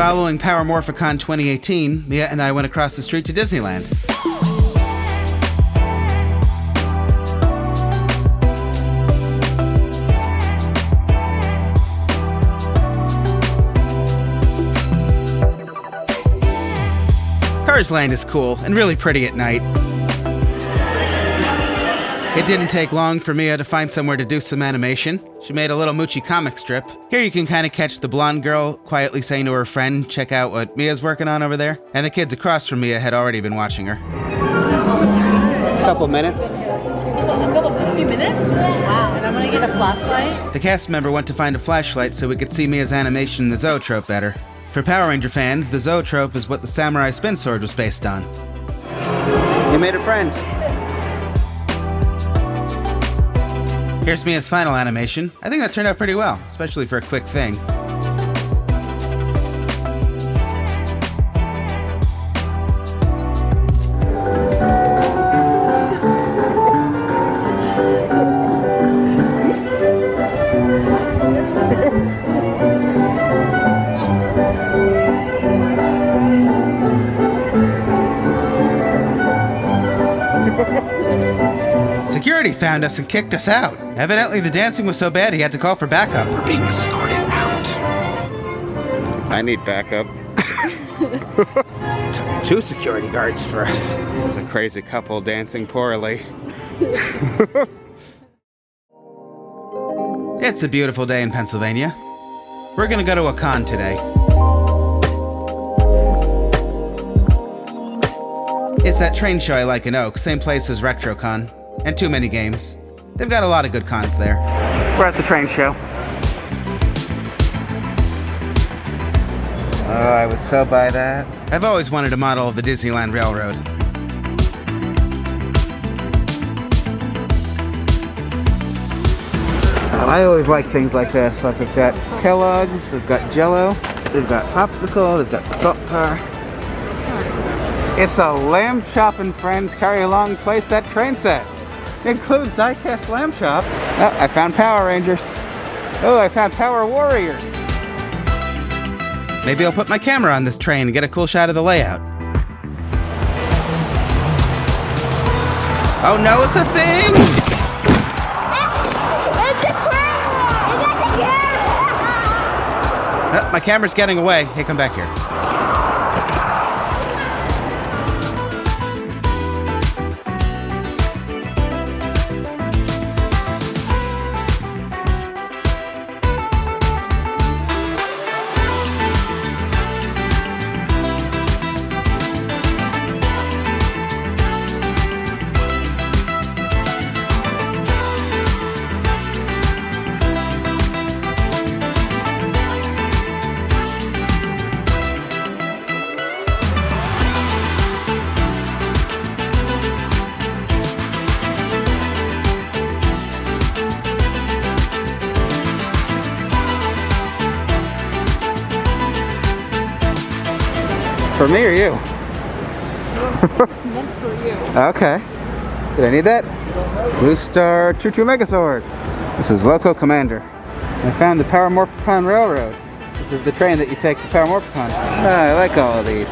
Following Power Morphicon 2018, Mia and I went across the street to Disneyland. Cars Land is cool and really pretty at night. It didn't take long for Mia to find somewhere to do some animation. She made a little Moochie comic strip. Here you can kind of catch the blonde girl quietly saying to her friend, check out what Mia's working on over there. And the kids across from Mia had already been watching her. A couple minutes. A few minutes? Wow, and I'm gonna get a flashlight. The cast member went to find a flashlight so we could see Mia's animation in the Zoetrope better. For Power Ranger fans, the Zoetrope is what the Samurai Spin Sword was based on. You made a friend. Here's Mia's final animation. I think that turned out pretty well, especially for a quick thing. Security found us and kicked us out. Evidently the dancing was so bad he had to call for backup. We're being escorted out. I need backup. Took 2 security guards for us. There's a crazy couple dancing poorly. It's a beautiful day in Pennsylvania. We're gonna go to a con today. It's that train show I like in Oak, same place as RetroCon. And too many games. They've got a lot of good cons there. We're at the train show. Oh, I would so buy that. I've always wanted a model of the Disneyland Railroad. I always like things like this. Like they've got Kellogg's, they've got Jell-O, they've got Popsicle, they've got the Salt Car. It's a lamb chop and friends carry along playset train set. Includes die-cast lamb chop. Oh, I found Power Rangers. Oh, I found Power Warriors. Maybe I'll put my camera on this train and get a cool shot of the layout. Oh no, it's a thing! It's a camera! You got the camera! Oh, my camera's getting away. Hey, come back here. For me or you? It's meant for you. Okay. Did I need that? Blue Star Choo Choo Megazord. This is Loco Commander. I found the Power Morphicon Railroad. This is the train that you take to Power Morphicon. I like all of these.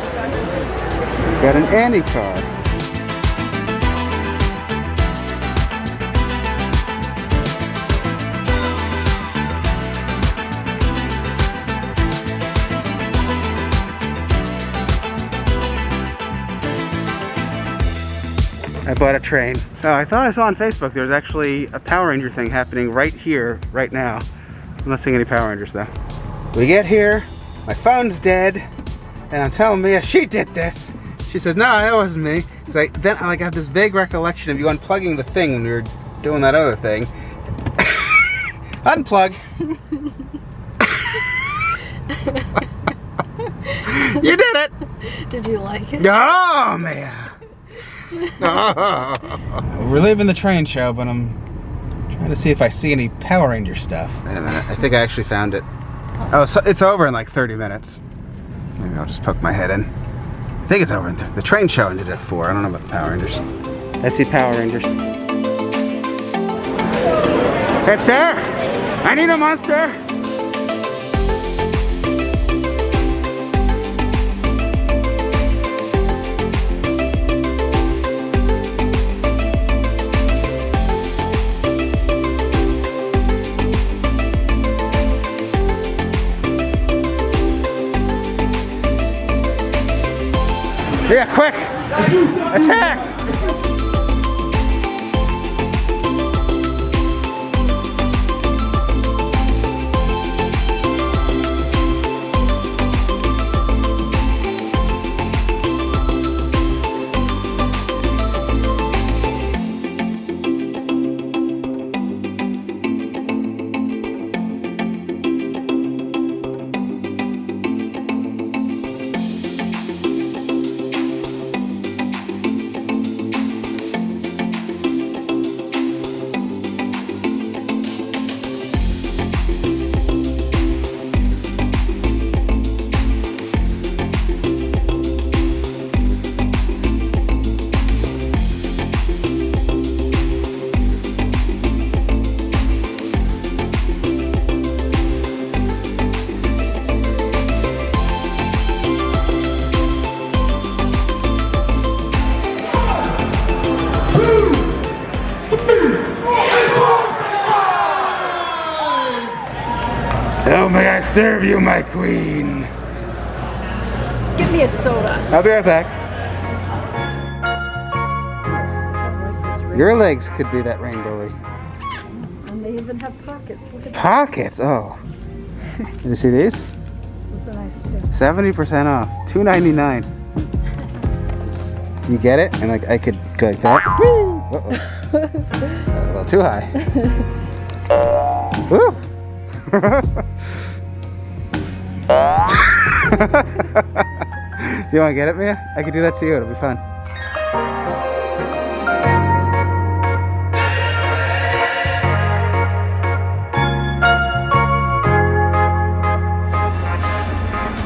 Got an Andy card. I bought a train. So I thought I saw on Facebook there was actually a Power Ranger thing happening right here, right now. I'm not seeing any Power Rangers though. We get here, my phone's dead, and I'm telling Mia she did this. She says, no, that wasn't me. Then I have this vague recollection of you unplugging the thing when we were doing that other thing. Unplugged. You did it. Did you like it? Oh, Mia. We're leaving the train show, but I'm trying to see if I see any Power Ranger stuff. Wait a minute, I think I actually found it. Oh, so it's over in like 30 minutes. Maybe I'll just poke my head in. I think it's over in there. The train show ended at 4. I don't know about the Power Rangers. I see Power Rangers. Hey, sir! I need a monster! Yeah, quick! Attack! How may I serve you, my queen? Give me a soda. I'll be right back. Your legs could be that rainbowy. And they even have pockets. Look at Pockets? Oh. Did you see these? Those are nice too. 70% off. $2.99. You get it? And like I could go like that. Woo! Uh-oh. That was a little too high. Woo! Do you want to get it, Mia? I could do that to you. It'll be fun.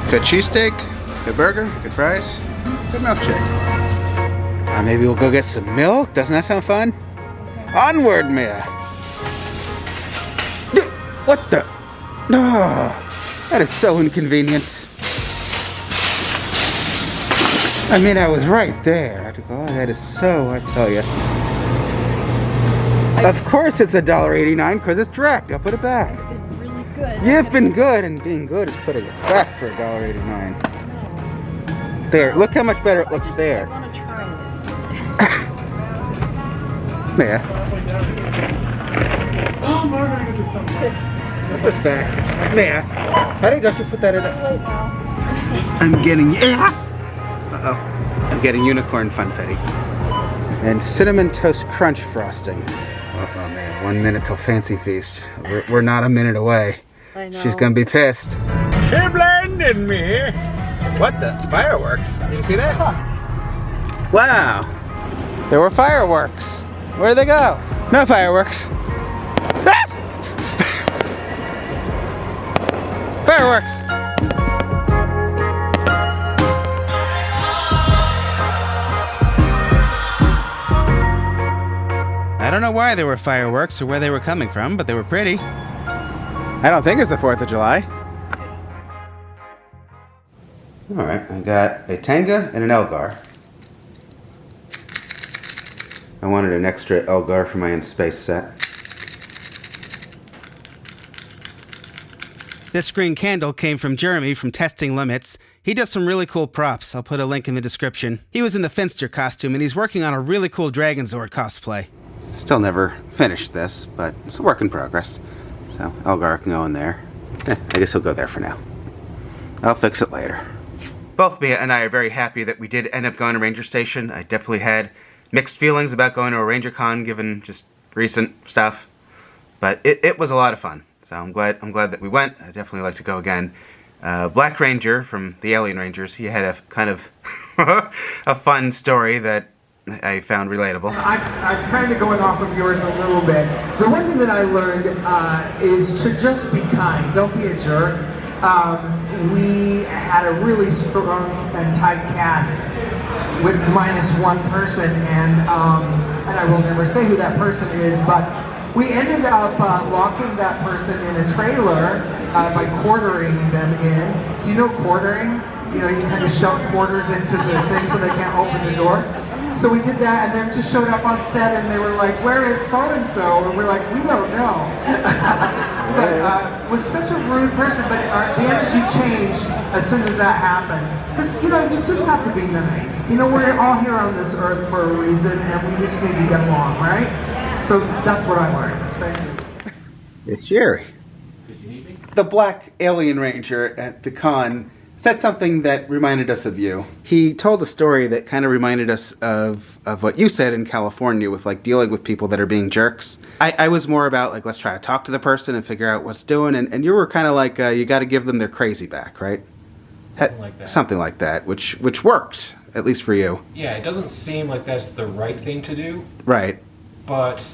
Good cheesesteak, good burger, good fries, good milkshake. Maybe we'll go get some milk. Doesn't that sound fun? Onward, Mia. What the? No, that is so inconvenient. I mean, I was right there. I had to go, oh, that is so, I tell you. Of course it's $1.89 because it's Drecks. I'll put it back. I've been really good. You've been good, and being good is putting it back for $1.89. There, look how much better it looks there. I want to try it. Yeah. Put this back. Mia, honey, don't you put that in there? I'm getting, uh-oh. I'm getting unicorn funfetti. And cinnamon toast crunch frosting. Oh man, 1 minute till fancy feast. We're not a minute away. I know. She's gonna be pissed. She blinded me. What the? Fireworks? Did you see that? Huh. Wow. There were fireworks. Where did they go? No fireworks. Fireworks! I don't know why there were fireworks or where they were coming from, but they were pretty. I don't think it's the 4th of July. Alright, I got a Tanga and an Elgar. I wanted an extra Elgar for my in-space set. This green candle came from Jeremy from Testing Limits. He does some really cool props. I'll put a link in the description. He was in the Finster costume and he's working on a really cool Dragon Zord cosplay. Still never finished this, but it's a work in progress. So Elgar can go in there. I guess he'll go there for now. I'll fix it later. Both Mia and I are very happy that we did end up going to Ranger Station. I definitely had mixed feelings about going to a Ranger Con given just recent stuff. But it was a lot of fun. So I'm glad that we went. I'd definitely like to go again. Black Ranger from the Alien Rangers, he had a kind of a fun story that I found relatable. I'm kind of going off of yours a little bit. The one thing that I learned is to just be kind. Don't be a jerk. We had a really strong and tight cast with -1 person, and I will never say who that person is, but we ended up locking that person in a trailer by quartering them in. Do you know quartering? You know, you kind of shove quarters into the thing so they can't open the door. So we did that, and then just showed up on set, and they were like, "Where is so and so?" And we're like, "We don't know." But was such a rude person. But the energy changed as soon as that happened. Because you just have to be nice. We're all here on this earth for a reason, and we just need to get along, right? So that's what I learned. Thank you. It's Jerry. The Black Alien Ranger at the con said something that reminded us of you. He told a story that kind of reminded us of what you said in California with like dealing with people that are being jerks. I was more about like, let's try to talk to the person and figure out what's doing, and you were kind of like, you got to give them their crazy back, right? Something like that, which worked, at least for you. Yeah, it doesn't seem like that's the right thing to do. Right. But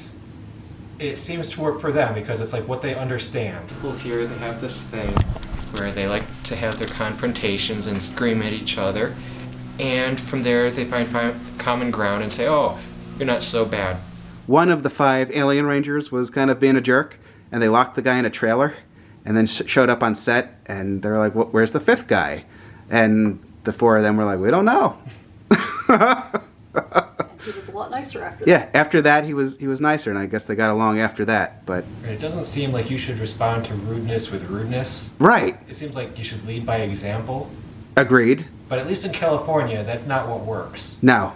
it seems to work for them because it's like what they understand. People here, they have this thing where they like to have their confrontations and scream at each other, and from there they find common ground and say, "Oh, you're not so bad." One of the 5 Alien Rangers was kind of being a jerk, and they locked the guy in a trailer, and then showed up on set, and they're like, "Where's the 5th guy?" And the 4 of them were like, "We don't know." He was a lot nicer after that. Yeah, after that he was nicer, and I guess they got along after that. But it doesn't seem like you should respond to rudeness with rudeness. Right. It seems like you should lead by example. Agreed. But at least in California, that's not what works. No.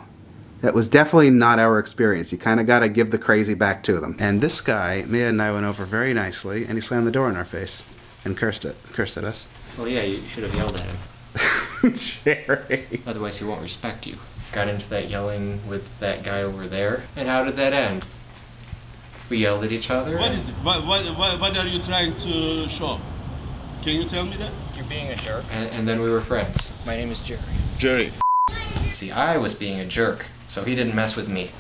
That was definitely not our experience. You kind of got to give the crazy back to them. And this guy, Mia and I went over very nicely, and he slammed the door in our face and cursed at us. Well, yeah, you should have yelled at him. Jerry. Otherwise he won't respect you. Got into that yelling with that guy over there. And how did that end? We yelled at each other. What is it? What are you trying to show? Can you tell me that? You're being a jerk. And then we were friends. My name is Jerry. Jerry. See, I was being a jerk, so he didn't mess with me.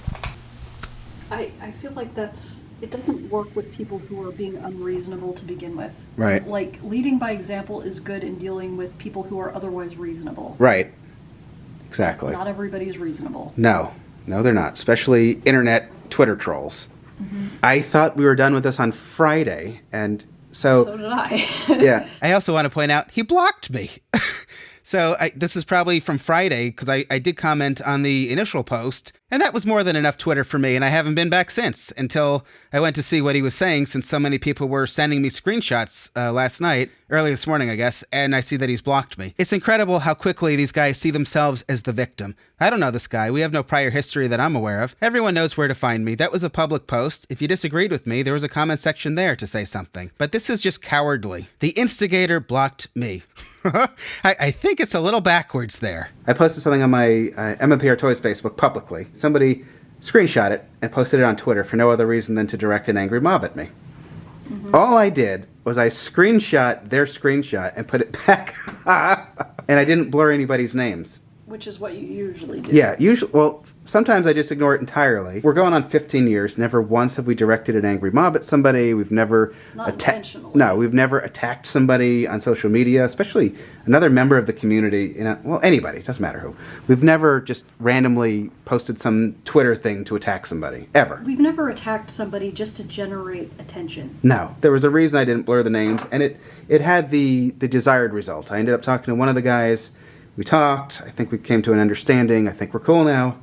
I feel like it doesn't work with people who are being unreasonable to begin with. Right. Like, leading by example is good in dealing with people who are otherwise reasonable. Right. Exactly. Not everybody is reasonable. No, they're not. Especially internet Twitter trolls. Mm-hmm. I thought we were done with this on Friday, and so did I. Yeah. I also want to point out he blocked me. So this is probably from Friday, because I did comment on the initial post, and that was more than enough Twitter for me, and I haven't been back since, until I went to see what he was saying, since so many people were sending me screenshots last night, early this morning, I guess, and I see that he's blocked me. It's incredible how quickly these guys see themselves as the victim. I don't know this guy. We have no prior history that I'm aware of. Everyone knows where to find me. That was a public post. If you disagreed with me, there was a comment section there to say something. But this is just cowardly. The instigator blocked me. I think it's a little backwards there. I posted something on my MMPRtoys Facebook publicly. Somebody screenshot it and posted it on Twitter for no other reason than to direct an angry mob at me. Mm-hmm. All I did was I screenshot their screenshot and put it back. And I didn't blur anybody's names. Which is what you usually do. Yeah, usually. Well, sometimes I just ignore it entirely. We're going on 15 years. Never once have we directed an angry mob at somebody. We've never we've never attacked somebody on social media, especially another member of the community. Well, anybody. It doesn't matter who. We've never just randomly posted some Twitter thing to attack somebody, ever. We've never attacked somebody just to generate attention. No, there was a reason I didn't blur the names, and it had the desired result. I ended up talking to one of the guys. We talked. I think we came to an understanding. I think we're cool now.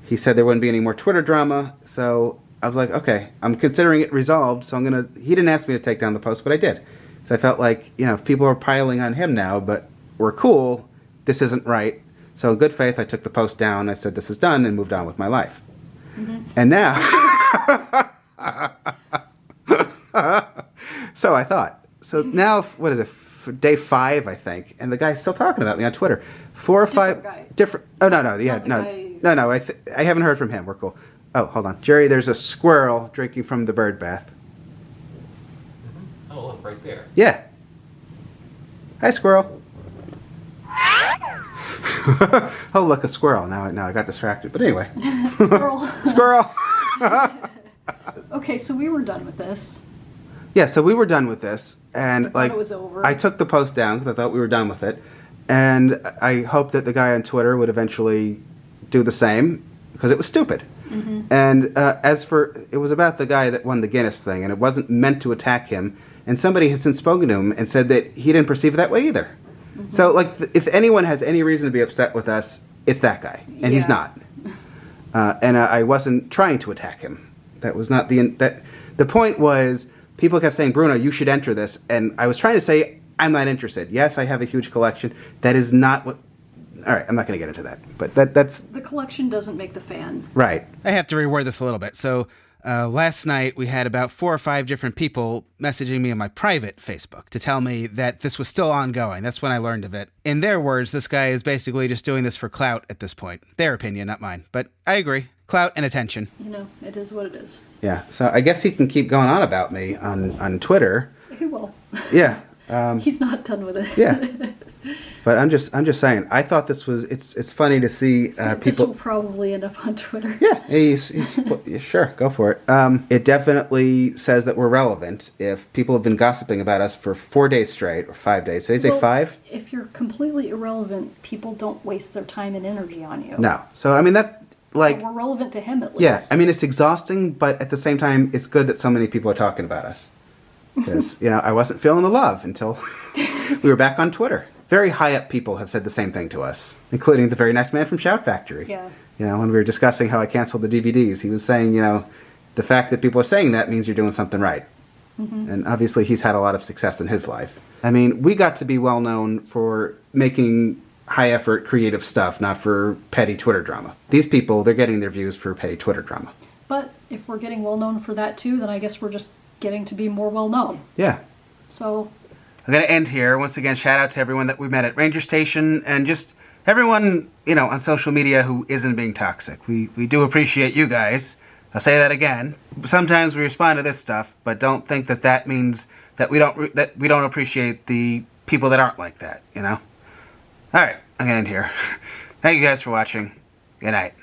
He said there wouldn't be any more Twitter drama, so I was like, okay, I'm considering it resolved, so he didn't ask me to take down the post, but I did. So I felt like, if people are piling on him now, but we're cool, this isn't right. So in good faith, I took the post down, I said this is done, and moved on with my life. Mm-hmm. And now, so I thought. So now, what is it? Day 5, I think, and the guy's still talking about me on Twitter. 4 or 5 different. Oh no, yeah, no. I haven't heard from him. We're cool. Oh, hold on, Jerry. There's a squirrel drinking from the bird bath. Mm-hmm. Oh, look right there. Yeah. Hi, squirrel. Oh, look, a squirrel. Now I got distracted. But anyway. Squirrel. Squirrel. Okay, so we were done with this. Yeah, so we were done with this, and it was over. I took the post down because I thought we were done with it, and I hope that the guy on Twitter would eventually do the same because it was stupid. Mm-hmm. And it was about the guy that won the Guinness thing, and it wasn't meant to attack him. And somebody has since spoken to him and said that he didn't perceive it that way either. Mm-hmm. So, if anyone has any reason to be upset with us, it's that guy, and he's not. And I wasn't trying to attack him. That was not the point was, people kept saying, Bruno, you should enter this. And I was trying to say, I'm not interested. Yes, I have a huge collection. That is not what... All right, I'm not going to get into that. But that's... The collection doesn't make the fan. Right. I have to reword this a little bit. So last night we had about 4 or 5 different people messaging me on my private Facebook to tell me that this was still ongoing. That's when I learned of it. In their words, this guy is basically just doing this for clout at this point. Their opinion, not mine. But I agree. Clout and attention. You know, it is what it is. Yeah, so I guess he can keep going on about me on Twitter. He will. Yeah. He's not done with it. Yeah. But I'm just saying, I thought this was, it's funny to see This people... will probably end up on Twitter. Yeah, he's sure, go for it. It definitely says that we're relevant if people have been gossiping about us for 4 days straight, or 5 days. Did they say 5? If you're completely irrelevant, people don't waste their time and energy on you. No. So, I mean, that's like... So we're relevant to him at least. Yeah, I mean, it's exhausting, but at the same time, it's good that so many people are talking about us. Because, you know, I wasn't feeling the love until we were back on Twitter. Very high up people have said the same thing to us, including the very nice man from Shout Factory. Yeah. You know, when we were discussing how I canceled the DVDs, he was saying, you know, the fact that people are saying that means you're doing something right. Mm-hmm. And obviously he's had a lot of success in his life. I mean, we got to be well known for making high effort creative stuff, not for petty Twitter drama. These people, they're getting their views for petty Twitter drama. But if we're getting well known for that too, then I guess we're just getting to be more well known. Yeah. So... I'm going to end here. Once again, shout out to everyone that we met at Ranger Station and just everyone, you know, on social media who isn't being toxic. We do appreciate you guys. I'll say that again. Sometimes we respond to this stuff, but don't think that that means that we don't appreciate the people that aren't like that, you know? All right, I'm going to end here. Thank you guys for watching. Good night.